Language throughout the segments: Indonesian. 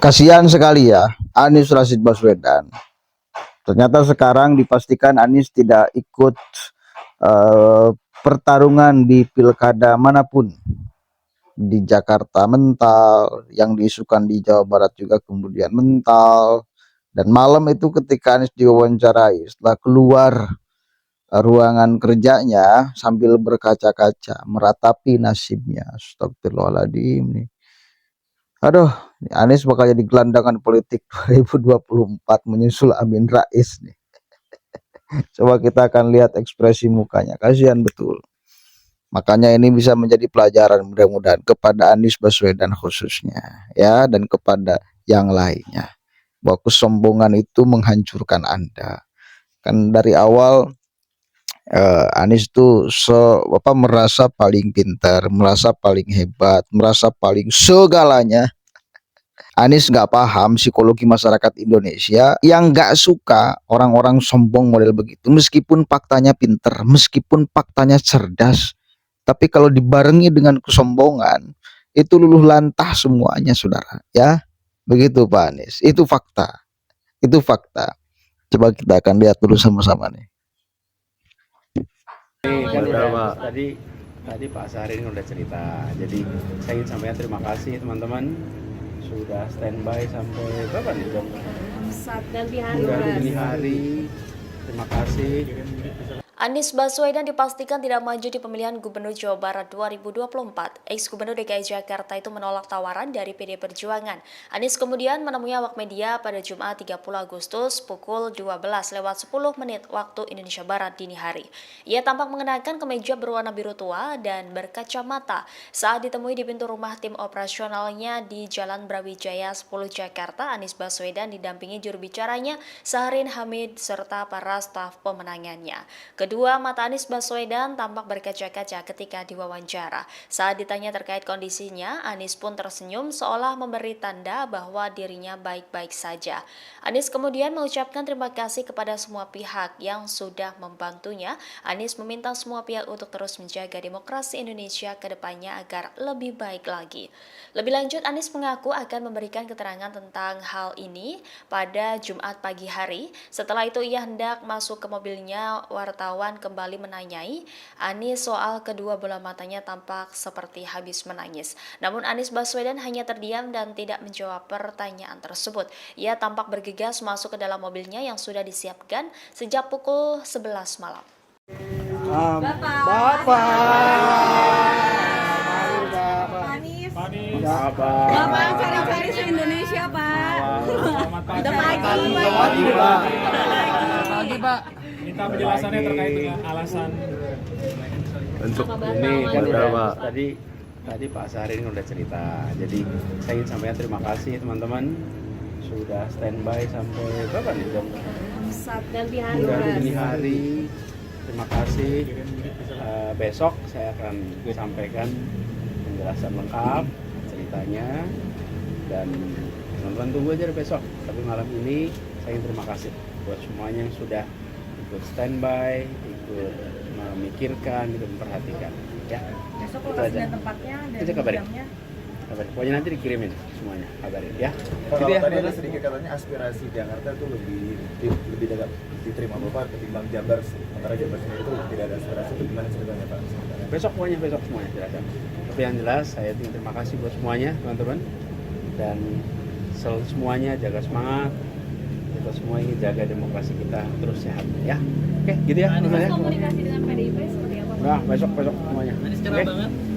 Kasihan sekali ya Anies Rashid Baswedan. Ternyata sekarang dipastikan Anies tidak ikut eh, pertarungan di pilkada manapun. Di Jakarta mental, yang diisukan di Jawa Barat juga kemudian mental. Dan malam itu ketika Anies diwawancarai, setelah keluar ruangan kerjanya sambil berkaca-kaca meratapi nasibnya. Astagfirullahaladzim nih. Aduh, Anies bakal jadi gelandangan politik 2024 menyusul Amin Rais nih. Coba kita akan lihat ekspresi mukanya. Kasihan betul. Makanya ini bisa menjadi pelajaran mudah-mudahan kepada Anies Baswedan khususnya ya, dan kepada yang lainnya. Bahwa kesombongan itu menghancurkan Anda. Kan dari awal Anies tuh merasa paling pintar, merasa paling hebat, merasa paling segalanya. Anies nggak paham psikologi masyarakat Indonesia yang nggak suka orang-orang sombong model begitu. Meskipun faktanya pinter, meskipun faktanya cerdas, tapi kalau dibarengi dengan kesombongan, itu luluh lantah semuanya, saudara. Ya, begitu Pak Anies. Itu fakta. Itu fakta. Coba kita akan lihat dulu sama-sama nih. Kan tadi Pak Syahrini udah cerita. Jadi saya ingin sampaikan terima kasih teman-teman sudah standby sampai berapa nih jam? Dini hari. Terima kasih. Anies Baswedan dipastikan tidak maju di pemilihan Gubernur Jawa Barat 2024. Ex-Gubernur DKI Jakarta itu menolak tawaran dari PD Perjuangan. Anies kemudian menemui awak media pada Jumat 30 Agustus pukul 12:10 waktu Indonesia Barat dini hari. Ia tampak mengenakan kemeja berwarna biru tua dan berkacamata saat ditemui di pintu rumah tim operasionalnya di Jalan Brawijaya 10 Jakarta. Anies Baswedan didampingi juru bicaranya Syahrin Hamid serta para staf pemenangannya. Kedua mata Anies Baswedan tampak berkaca-kaca ketika diwawancara. Saat ditanya terkait kondisinya, Anies pun tersenyum seolah memberi tanda bahwa dirinya baik-baik saja. Anies kemudian mengucapkan terima kasih kepada semua pihak yang sudah membantunya. Anies meminta semua pihak untuk terus menjaga demokrasi Indonesia ke depannya agar lebih baik lagi. Lebih lanjut, Anies mengaku akan memberikan keterangan tentang hal ini pada Jumat pagi hari. Setelah itu ia hendak masuk ke mobilnya, wartawan kembali menanyai Anies soal kedua bola matanya tampak seperti habis menangis. Namun Anies Baswedan hanya terdiam dan tidak menjawab pertanyaan tersebut. Ia tampak bergegas masuk ke dalam mobilnya yang sudah disiapkan sejak pukul 11 malam. Bapak cari-cari se-Indonesia, Pak. Udah pagi, Pak. Minta penjelasannya terkait dengan alasan Untuk ini kan tadi Pak Syahrini udah cerita. Jadi saya ingin sampaikan terima kasih teman-teman sudah standby sampai berapa nih jam? Dini hari. Terima kasih. Besok saya akan sampaikan penjelasan lengkap ceritanya, dan teman-teman tunggu aja besok. Tapi malam ini saya ingin terima kasih buat semuanya yang sudah ikut standby, ikut memikirkan, ikut memperhatikan. Ya. Besok lokasi dan tempatnya dan jamnya. Pokoknya nanti dikirimin semuanya, kabarin ya. Kalau gitu ya, tadi ada sedikit katanya aspirasi Jakarta itu lebih diterima Bapak ketimbang Jabar, sementara Jabar sendiri itu tidak ada aspirasi. Itu gimana ceritanya Pak? Besok semuanya jelaskan. Tapi yang jelas saya ingin terima kasih buat semuanya teman-teman, dan semuanya jaga semangat. Kita semua ingin jaga demokrasi kita terus sehat ya. Oke, gitu ya. Komunikasi dengan PDIP seperti apa? Nah, besok semuanya. Oke.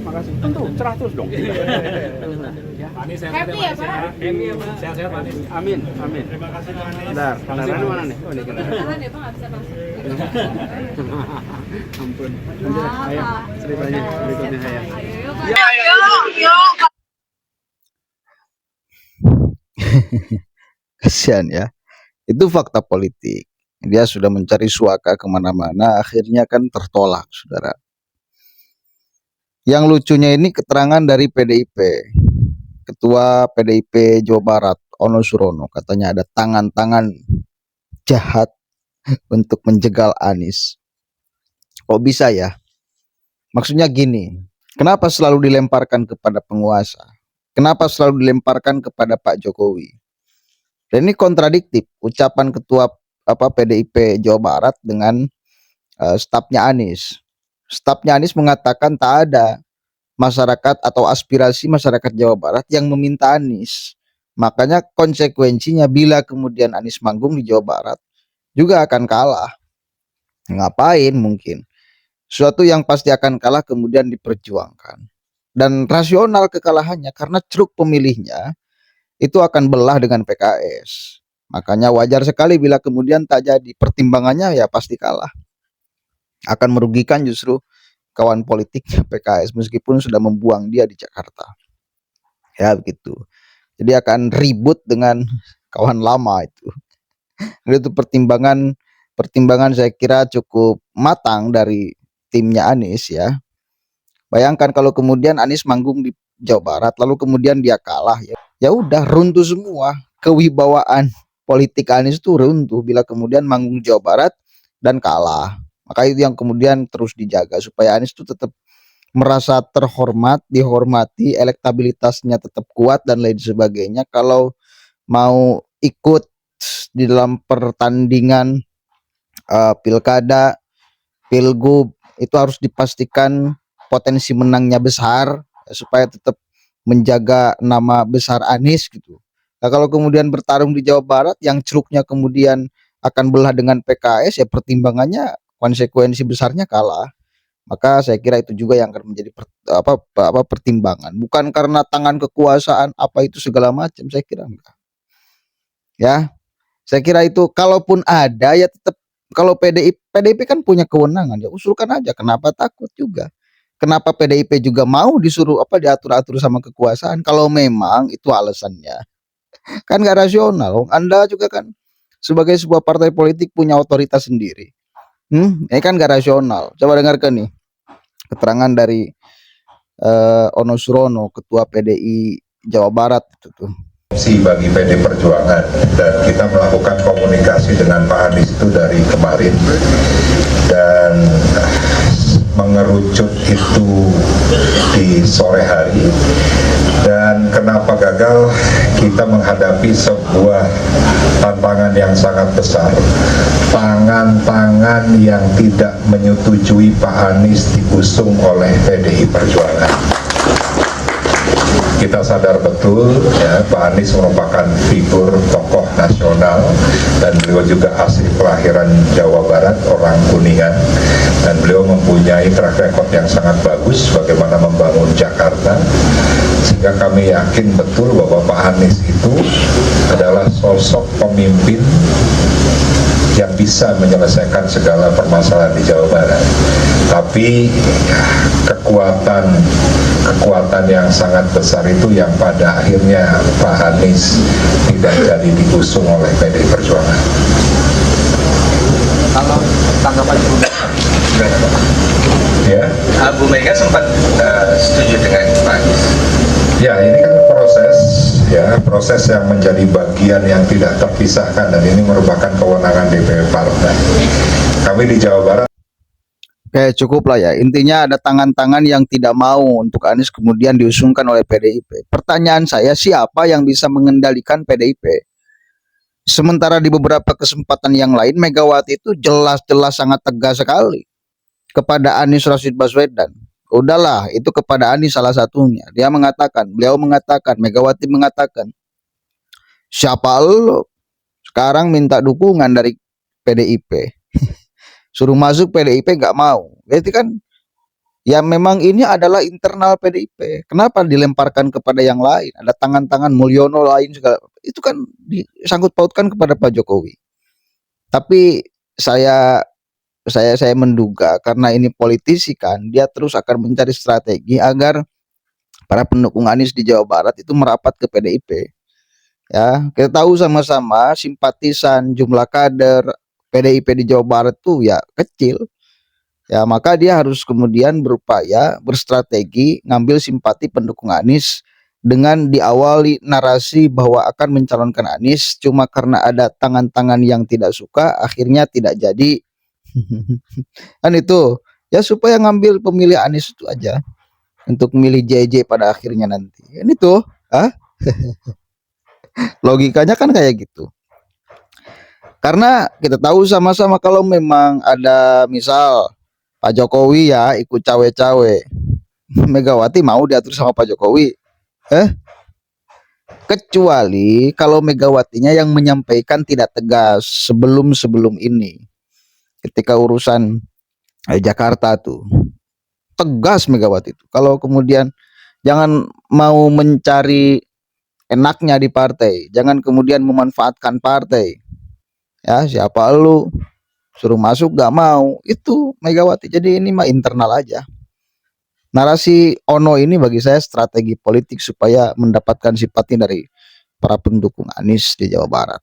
Makasih. Tentu cerah terus dong. Ya. Happy ya, Pak? Happy ya, Pak. Sehat-sehat, Pak Anies. Amin. Terima kasih, Pak Anies. Bentar, kendaraan mana nih? Oh, ini kendaraan. Tahan ya, Pak, nggak bisa masuk. Ampun. Ayo, ceritanya berikutnya saya. Ayo, Pak. Kasihan ya. Itu fakta politik. Dia sudah mencari suaka kemana-mana, akhirnya kan tertolak, saudara. Yang lucunya ini keterangan dari PDIP. Ketua PDIP Jawa Barat, Ono Surono, katanya ada tangan-tangan jahat untuk menjegal Anies. Kok bisa ya? Maksudnya gini, kenapa selalu dilemparkan kepada penguasa? Kenapa selalu dilemparkan kepada Pak Jokowi? Dan ini kontradiktif ucapan ketua PDIP Jawa Barat dengan stafnya Anies. Stafnya Anies mengatakan tak ada masyarakat atau aspirasi masyarakat Jawa Barat yang meminta Anies. Makanya konsekuensinya bila kemudian Anies manggung di Jawa Barat juga akan kalah. Ngapain mungkin? Suatu yang pasti akan kalah kemudian diperjuangkan. Dan rasional kekalahannya karena ceruk pemilihnya itu akan belah dengan PKS. Makanya wajar sekali bila kemudian tak jadi. Pertimbangannya ya pasti kalah. Akan merugikan justru kawan politiknya PKS meskipun sudah membuang dia di Jakarta. Ya begitu. Jadi akan ribut dengan kawan lama itu. Itu pertimbangan saya kira cukup matang dari timnya Anies ya. Bayangkan kalau kemudian Anies manggung di Jawa Barat lalu kemudian dia kalah ya. Ya udah runtuh semua kewibawaan politik Anies itu runtuh bila kemudian manggung Jawa Barat dan kalah. Maka itu yang kemudian terus dijaga supaya Anies itu tetap merasa terhormat, dihormati, elektabilitasnya tetap kuat dan lain sebagainya. Kalau mau ikut di dalam pertandingan pilkada, pilgub itu harus dipastikan potensi menangnya besar supaya tetap menjaga nama besar Anies gitu. Nah, kalau kemudian bertarung di Jawa Barat yang ceruknya kemudian akan belah dengan PKS ya pertimbangannya konsekuensi besarnya kalah. Maka saya kira itu juga yang akan menjadi pertimbangan. Bukan karena tangan kekuasaan apa itu segala macam, saya kira enggak. Ya, saya kira itu kalaupun ada ya tetap kalau PDIP kan punya kewenangan ya usulkan aja. Kenapa takut juga? Kenapa PDIP juga mau disuruh diatur-atur sama kekuasaan kalau memang itu alasannya? Kan nggak rasional. Anda juga kan sebagai sebuah partai politik punya otoritas sendiri. Ini kan gak rasional. Coba dengarkan nih keterangan dari Ono Surono, Ketua PDI Jawa Barat itu tuh. Bagi PD Perjuangan dan kita melakukan komunikasi dengan Pak Anies itu dari kemarin dan mengerucut itu di sore hari. Dan kenapa gagal? Kita menghadapi sebuah tantangan yang sangat besar, tangan-tangan yang tidak menyetujui Pak Anies diusung oleh PDI Perjuangan. Kita sadar betul ya, Pak Anies merupakan figur tokoh nasional dan beliau juga asli kelahiran Jawa Barat, orang Kuningan, dan beliau mempunyai track record yang sangat bagus bagaimana membangun Jakarta, sehingga kami yakin betul bahwa Pak Anies itu adalah sosok pemimpin yang bisa menyelesaikan segala permasalahan di Jawa Barat. Tapi kekuatan yang sangat besar itu yang pada akhirnya Pak Anies tidak jadi diusung oleh PDI Perjuangan. Kalau tanggapan Bu Mega, Ya, Bu Mega sempat setuju dengan Pak Anies. ya ini kan proses yang menjadi bagian yang tidak terpisahkan dan ini merupakan kewenangan DPP Partai. Kami di Jawa Barat. Oke, cukup lah ya. Intinya ada tangan-tangan yang tidak mau untuk Anies kemudian diusungkan oleh PDIP. Pertanyaan saya, siapa yang bisa mengendalikan PDIP? Sementara di beberapa kesempatan yang lain, Megawati itu jelas-jelas sangat tegas sekali kepada Anies Rashid Baswedan. Udahlah, itu kepada Anies salah satunya. Beliau mengatakan, Megawati mengatakan, siapa lo? Sekarang minta dukungan dari PDIP. Suruh masuk PDIP nggak mau. Berarti kan ya memang ini adalah internal PDIP. Kenapa dilemparkan kepada yang lain? Ada tangan-tangan Mulyono lain segala. Itu kan disangkut pautkan kepada Pak Jokowi. Tapi saya menduga karena ini politisi kan, dia terus akan mencari strategi agar para pendukung Anies di Jawa Barat itu merapat ke PDIP. Ya, kita tahu sama-sama simpatisan jumlah kader PDIP di Jawa Barat tuh ya kecil. Ya, maka dia harus kemudian berupaya berstrategi ngambil simpati pendukung Anies dengan diawali narasi bahwa akan mencalonkan Anies cuma karena ada tangan-tangan yang tidak suka akhirnya tidak jadi. Kan itu ya supaya ngambil pemilih Anies itu aja untuk milih JJ pada akhirnya nanti. Ini tuh Hah? Logikanya kan kayak gitu. Karena kita tahu sama-sama kalau memang ada misal Pak Jokowi ya ikut cawe-cawe, Megawati mau diatur sama Pak Jokowi. Kecuali kalau Megawatinya yang menyampaikan tidak tegas sebelum ini. Ketika urusan Jakarta tuh tegas Megawati itu. Kalau kemudian jangan mau mencari enaknya di partai, jangan kemudian memanfaatkan partai. Ya, siapa lu suruh masuk gak mau, itu Megawati. Jadi ini mah internal aja. Narasi Ono ini bagi saya strategi politik supaya mendapatkan simpati dari para pendukung Anies di Jawa Barat.